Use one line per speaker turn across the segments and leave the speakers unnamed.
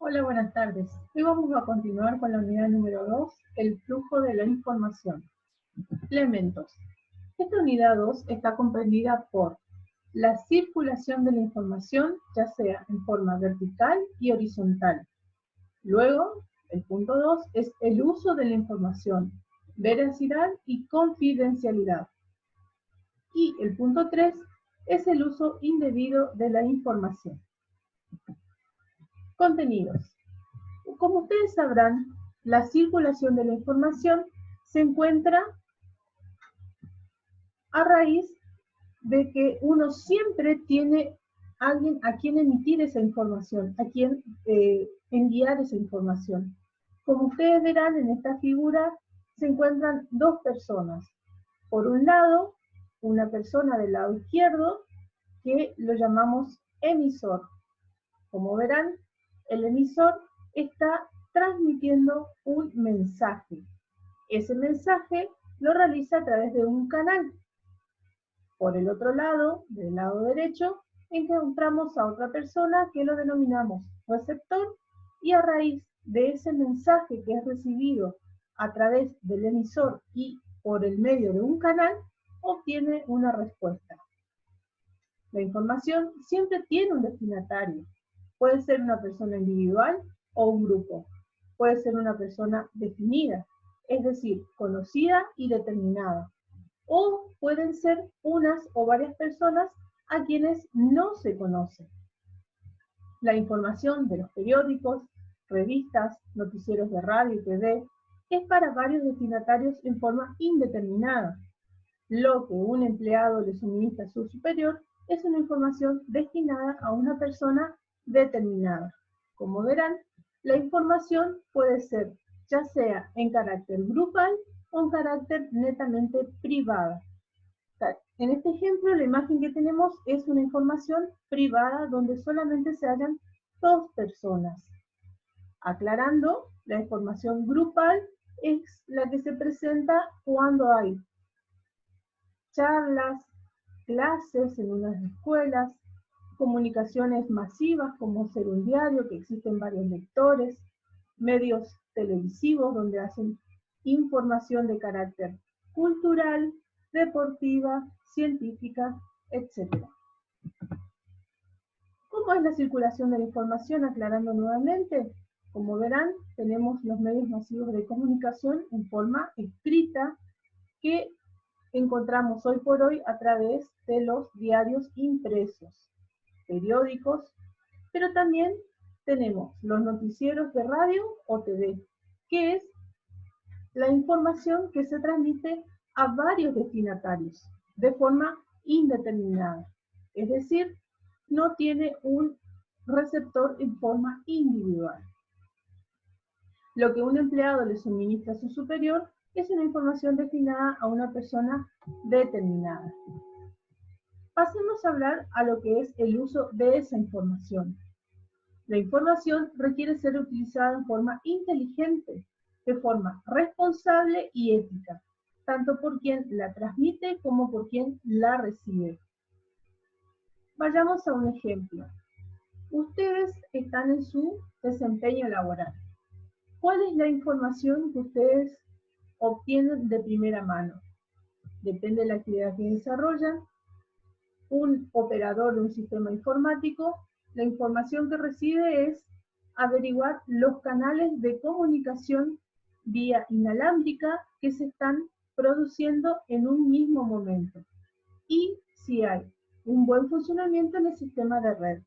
Hola, buenas tardes. Hoy vamos a continuar con la unidad número 2, el flujo de la información. Elementos. Esta unidad 2 está comprendida por la circulación de la información, ya sea en forma vertical y horizontal. Luego, el punto 2 es el uso de la información, veracidad y confidencialidad. Y el punto 3 es el uso indebido de la información. Contenidos. Como ustedes sabrán, la circulación de la información se encuentra a raíz de que uno siempre tiene alguien a quien emitir esa información, a quien enviar esa información. Como ustedes verán en esta figura, se encuentran dos personas. Por un lado, una persona del lado izquierdo, que lo llamamos emisor. Como verán, el emisor está transmitiendo un mensaje. Ese mensaje lo realiza a través de un canal. Por el otro lado, del lado derecho, encontramos a otra persona que lo denominamos receptor, y a raíz de ese mensaje que es recibido a través del emisor y por el medio de un canal, obtiene una respuesta. La información siempre tiene un destinatario. Puede ser una persona individual o un grupo. Puede ser una persona definida, es decir, conocida y determinada. O pueden ser unas o varias personas a quienes no se conoce. La información de los periódicos, revistas, noticieros de radio y TV es para varios destinatarios en forma indeterminada. Lo que un empleado le suministra a su superior es una información destinada a una persona determinada. Como verán, la información puede ser ya sea en carácter grupal o en carácter netamente privada. En este ejemplo, la imagen que tenemos es una información privada donde solamente se hallan dos personas. Aclarando, la información grupal es la que se presenta cuando hay charlas, clases en unas escuelas, comunicaciones masivas como ser un diario, que existen varios lectores, medios televisivos donde hacen información de carácter cultural, deportiva, científica, etc. ¿Cómo es la circulación de la información? Aclarando nuevamente, como verán, tenemos los medios masivos de comunicación en forma escrita que encontramos hoy por hoy a través de los diarios impresos, periódicos, pero también tenemos los noticieros de radio o TV, que es la información que se transmite a varios destinatarios de forma indeterminada, es decir, no tiene un receptor en forma individual. Lo que un empleado le suministra a su superior es una información destinada a una persona determinada. Pasemos a hablar a lo que es el uso de esa información. La información requiere ser utilizada en forma inteligente, de forma responsable y ética, tanto por quien la transmite como por quien la recibe. Vayamos a un ejemplo. Ustedes están en su desempeño laboral. ¿Cuál es la información que ustedes obtienen de primera mano? Depende de la actividad que desarrollan. Un operador de un sistema informático, la información que recibe es averiguar los canales de comunicación vía inalámbrica que se están produciendo en un mismo momento y si hay un buen funcionamiento en el sistema de red.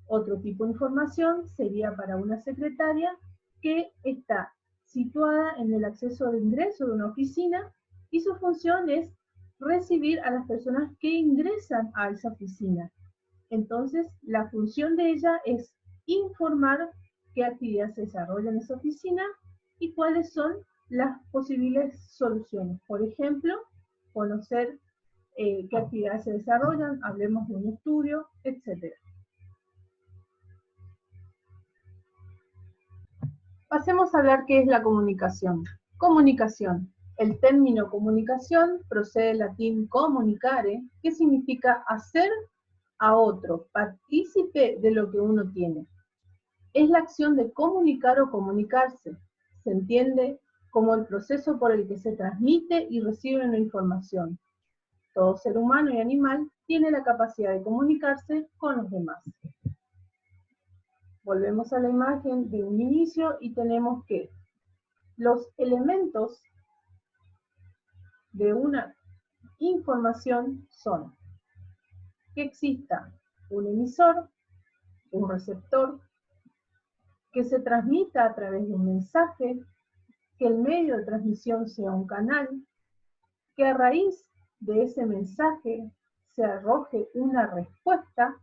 Otro tipo de información sería para una secretaria que está situada en el acceso de ingreso de una oficina y su función es recibir a las personas que ingresan a esa oficina. Entonces, la función de ella es informar qué actividad se desarrolla en esa oficina y cuáles son las posibles soluciones. Por ejemplo, conocer qué actividades se desarrollan, hablemos de un estudio, etc. Pasemos a hablar qué es la comunicación. Comunicación. El término comunicación procede del latín comunicare, que significa hacer a otro partícipe de lo que uno tiene. Es la acción de comunicar o comunicarse. Se entiende como el proceso por el que se transmite y recibe una información. Todo ser humano y animal tiene la capacidad de comunicarse con los demás. Volvemos a la imagen de un inicio y tenemos que los elementos de una información son que exista un emisor, un receptor, que se transmita a través de un mensaje, que el medio de transmisión sea un canal, que a raíz de ese mensaje se arroje una respuesta,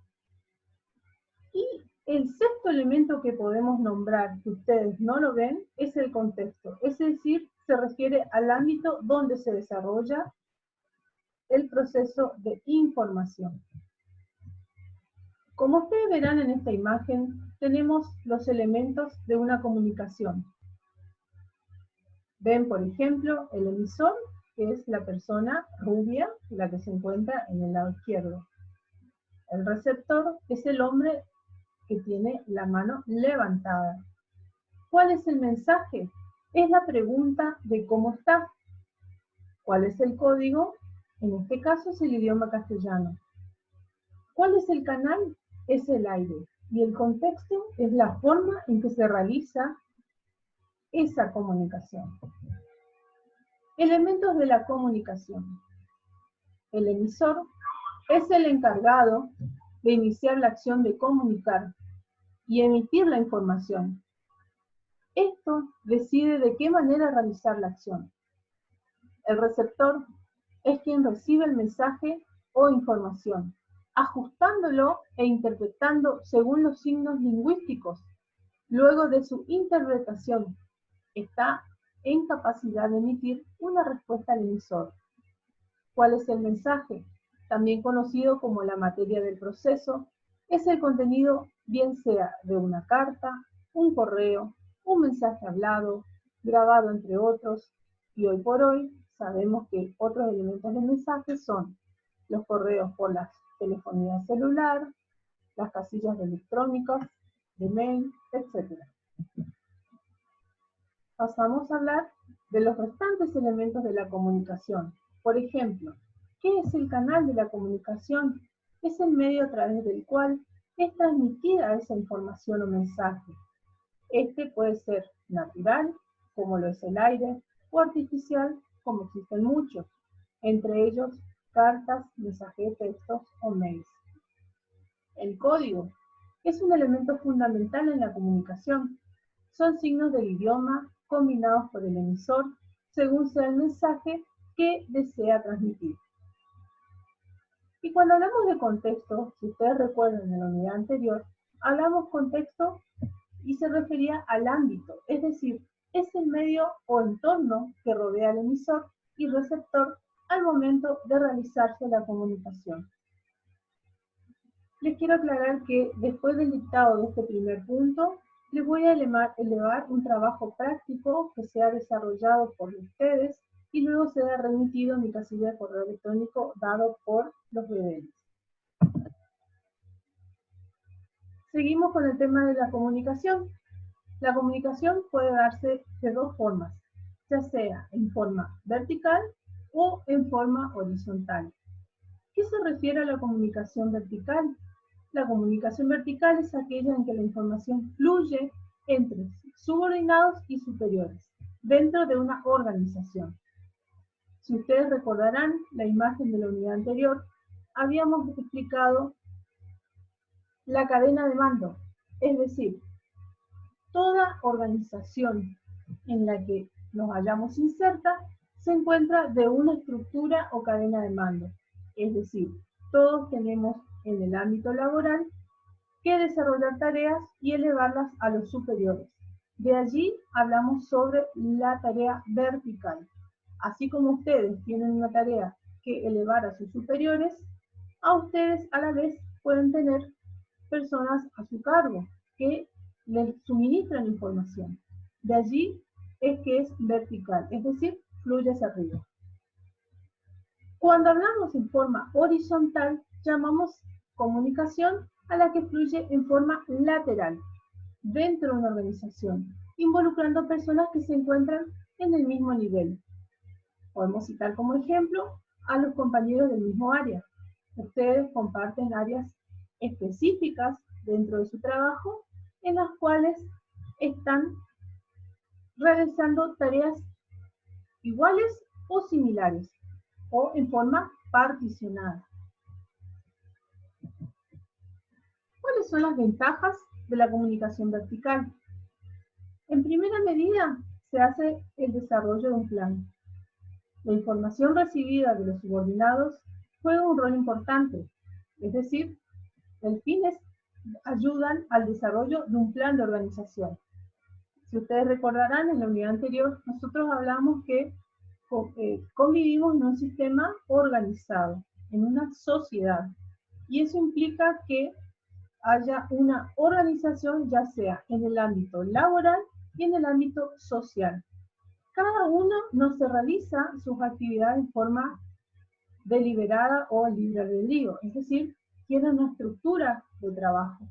y el sexto elemento que podemos nombrar, que ustedes no lo ven, es el contexto, es decir, se refiere al ámbito donde se desarrolla el proceso de información. Como ustedes verán en esta imagen, tenemos los elementos de una comunicación. Ven, por ejemplo, el emisor, que es la persona rubia, la que se encuentra en el lado izquierdo. El receptor es el hombre que tiene la mano levantada. ¿Cuál es el mensaje? Es la pregunta de cómo está. ¿Cuál es el código? En este caso es el idioma castellano. ¿Cuál es el canal? Es el aire. Y el contexto es la forma en que se realiza esa comunicación. Elementos de la comunicación. El emisor es el encargado de iniciar la acción de comunicar y emitir la información. Esto decide de qué manera realizar la acción. El receptor es quien recibe el mensaje o información, ajustándolo e interpretando según los signos lingüísticos. Luego de su interpretación, está en capacidad de emitir una respuesta al emisor. ¿Cuál es el mensaje? También conocido como la materia del proceso, es el contenido bien sea de una carta, un correo, un mensaje hablado, grabado entre otros, y hoy por hoy sabemos que otros elementos del mensaje son los correos por la telefonía celular, las casillas electrónicas, de mail, etc. Pasamos a hablar de los restantes elementos de la comunicación. Por ejemplo, ¿qué es el canal de la comunicación? Es el medio a través del cual es transmitida esa información o mensaje. Este puede ser natural, como lo es el aire, o artificial, como existen muchos, entre ellos cartas, mensajes de textos o mails. El código es un elemento fundamental en la comunicación. Son signos del idioma combinados por el emisor según sea el mensaje que desea transmitir. Y cuando hablamos de contexto, si ustedes recuerdan en la unidad anterior, hablamos contexto y se refería al ámbito, es decir, es el medio o entorno que rodea al emisor y receptor al momento de realizarse la comunicación. Les quiero aclarar que después del dictado de este primer punto, les voy a elevar un trabajo práctico que sea desarrollado por ustedes y luego será remitido en mi casilla de correo electrónico dado por los rebeldes. Seguimos con el tema de la comunicación. La comunicación puede darse de dos formas, ya sea en forma vertical o en forma horizontal. ¿Qué se refiere a la comunicación vertical? La comunicación vertical es aquella en que la información fluye entre subordinados y superiores, dentro de una organización. Si ustedes recordarán la imagen de la unidad anterior, habíamos explicado la cadena de mando, es decir, toda organización en la que nos hayamos inserta se encuentra de una estructura o cadena de mando, es decir, todos tenemos en el ámbito laboral que desarrollar tareas y elevarlas a los superiores. De allí hablamos sobre la tarea vertical. Así como ustedes tienen una tarea que elevar a sus superiores, a ustedes a la vez pueden tener personas a su cargo que les suministran información. De allí es que es vertical, es decir, fluye hacia arriba. Cuando hablamos en forma horizontal, llamamos comunicación a la que fluye en forma lateral. dentro de una organización, involucrando personas que se encuentran en el mismo nivel. Podemos citar como ejemplo a los compañeros del mismo área. Ustedes comparten áreas específicas dentro de su trabajo en las cuales están realizando tareas iguales o similares o en forma particionada. ¿Cuáles son las ventajas de la comunicación vertical? En primera medida, se hace el desarrollo de un plan. La información recibida de los subordinados juega un rol importante, es decir, los fines ayudan al desarrollo de un plan de organización. Si ustedes recordarán, en la unidad anterior nosotros hablamos que convivimos en un sistema organizado, en una sociedad, y eso implica que haya una organización ya sea en el ámbito laboral y en el ámbito social. Cada uno no se realiza sus actividades en forma deliberada o libre albedrío, es decir, tienen una estructura de trabajo,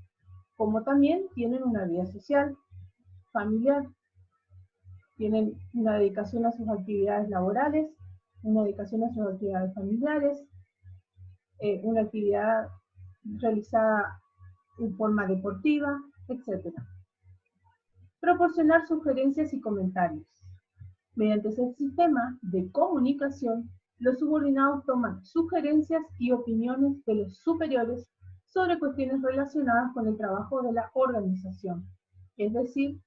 como también tienen una vida social, familiar, tienen una dedicación a sus actividades laborales, una dedicación a sus actividades familiares, una actividad realizada en forma deportiva, etc. Proporcionar sugerencias y comentarios. Mediante ese sistema de comunicación, los subordinados toman sugerencias y opiniones de los superiores sobre cuestiones relacionadas con el trabajo de la organización. Es decir,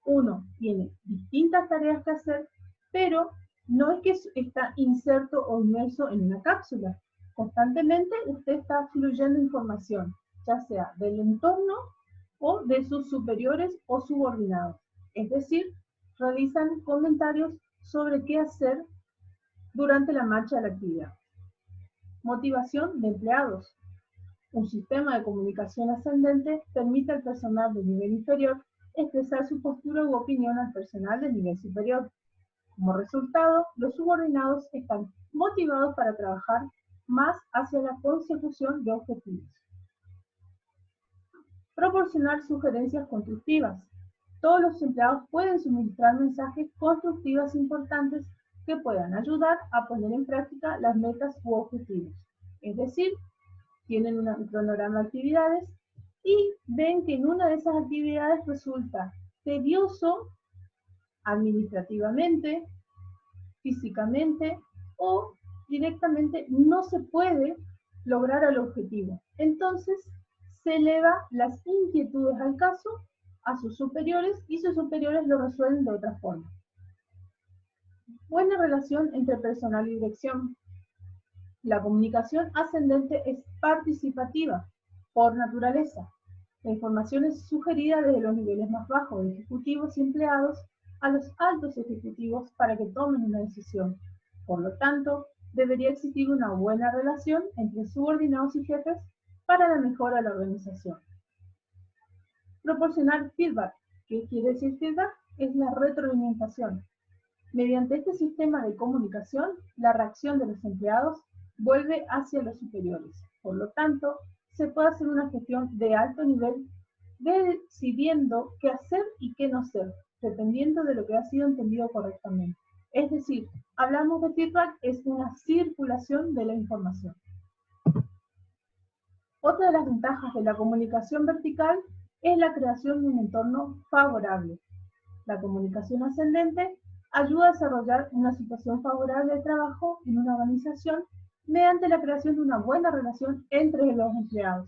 uno tiene distintas tareas que hacer, pero no es que está inserto o inmerso en una cápsula. Constantemente usted está fluyendo información, ya sea del entorno o de sus superiores o subordinados. Es decir, realizan comentarios sobre qué hacer durante la marcha de la actividad. Motivación de empleados. Un sistema de comunicación ascendente permite al personal de nivel inferior expresar su postura u opinión al personal de nivel superior. Como resultado, los subordinados están motivados para trabajar más hacia la consecución de objetivos. Proporcionar sugerencias constructivas. Todos los empleados pueden suministrar mensajes constructivos importantes que puedan ayudar a poner en práctica las metas u objetivos. Es decir, tienen un cronograma de actividades y ven que en una de esas actividades resulta tedioso administrativamente, físicamente o directamente no se puede lograr el objetivo. Entonces, se eleva las inquietudes al caso a sus superiores y sus superiores lo resuelven de otra forma. Buena relación entre personal y dirección. La comunicación ascendente es participativa por naturaleza. La información es sugerida desde los niveles más bajos de ejecutivos y empleados a los altos ejecutivos para que tomen una decisión. Por lo tanto, debería existir una buena relación entre subordinados y jefes para la mejora de la organización. Proporcionar feedback. ¿Qué quiere decir feedback? Es la retroalimentación. Mediante este sistema de comunicación, la reacción de los empleados vuelve hacia los superiores. Por lo tanto, se puede hacer una gestión de alto nivel decidiendo qué hacer y qué no hacer, dependiendo de lo que ha sido entendido correctamente. Es decir, hablamos de feedback, es una circulación de la información. Otra de las ventajas de la comunicación vertical es la creación de un entorno favorable. La comunicación ascendente ayuda a desarrollar una situación favorable de trabajo en una organización mediante la creación de una buena relación entre los empleados.